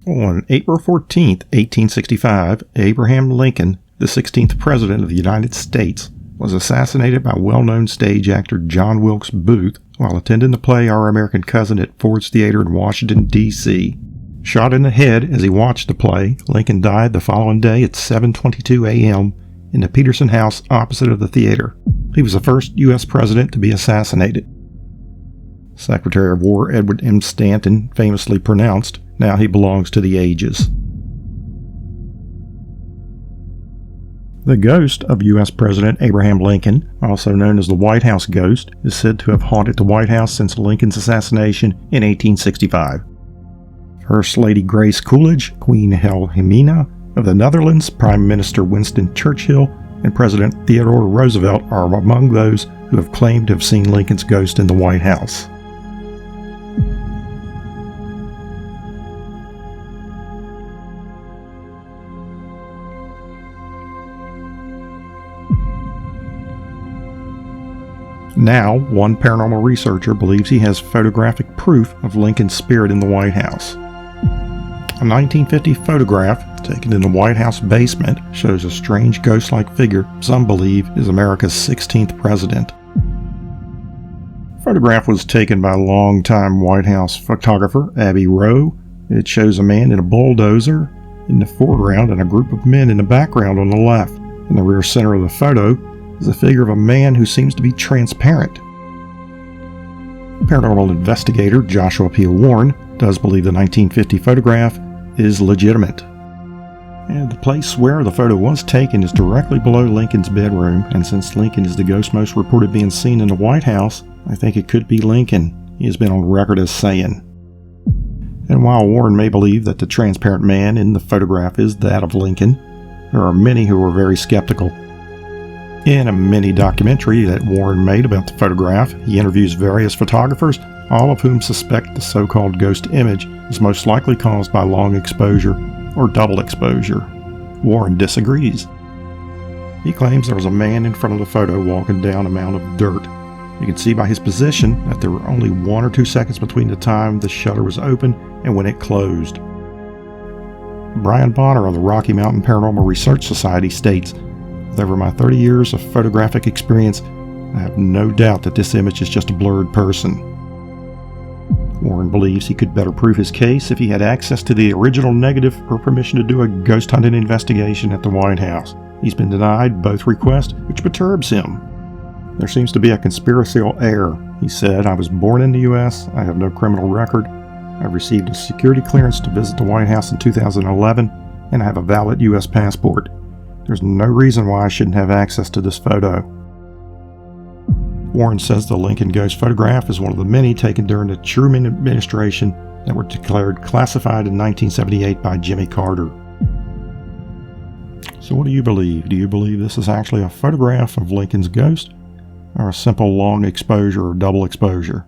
On April 14, 1865, Abraham Lincoln, the 16th President of the United States, was assassinated by well-known stage actor John Wilkes Booth while attending the play Our American Cousin at Ford's Theater in Washington, D.C. Shot in the head as he watched the play, Lincoln died the following day at 7:22 a.m. in the Peterson House opposite of the theater. He was the first U.S. president to be assassinated. Secretary of War Edward M. Stanton famously pronounced, "Now he belongs to the ages." The ghost of U.S. President Abraham Lincoln, also known as the White House ghost, is said to have haunted the White House since Lincoln's assassination in 1865. First Lady Grace Coolidge, Queen Wilhelmina of the Netherlands, Prime Minister Winston Churchill, and President Theodore Roosevelt are among those who have claimed to have seen Lincoln's ghost in the White House. Now, one paranormal researcher believes he has photographic proof of Lincoln's spirit in the White House. A 1950 photograph taken in the White House basement shows a strange ghost-like figure some believe is America's 16th president. The photograph was taken by longtime White House photographer Abby Rowe. It shows a man in a bulldozer in the foreground and a group of men in the background on the left. In the rear center of the photo is a figure of a man who seems to be transparent. Paranormal investigator Joshua Warren does believe the 1950 photograph is legitimate. And the place where the photo was taken is directly below Lincoln's bedroom, and since Lincoln is the ghost most reported being seen in the White House, I think it could be Lincoln, he has been on record as saying. And while Warren may believe that the transparent man in the photograph is that of Lincoln, there are many who are very skeptical. In a mini documentary that Warren made about the photograph, he interviews various photographers, all of whom suspect the so-called ghost image is most likely caused by long exposure or double exposure. Warren disagrees. He claims there was a man in front of the photo walking down a mound of dirt. You can see by his position that there were only 1 or 2 seconds between the time the shutter was open and when it closed. Brian Bonner of the Rocky Mountain Paranormal Research Society states, "With over my 30 years of photographic experience, I have no doubt that this image is just a blurred person." Warren believes he could better prove his case if he had access to the original negative or permission to do a ghost hunting investigation at the White House. He's been denied both requests, which perturbs him. "There seems to be a conspiratorial error," he said. "I was born in the U.S., I have no criminal record, I've received a security clearance to visit the White House in 2011, and I have a valid U.S. passport. There's no reason why I shouldn't have access to this photo." Warren says the Lincoln ghost photograph is one of the many taken during the Truman administration that were declared classified in 1978 by Jimmy Carter. So what do you believe? Do you believe this is actually a photograph of Lincoln's ghost, or a simple long exposure or double exposure?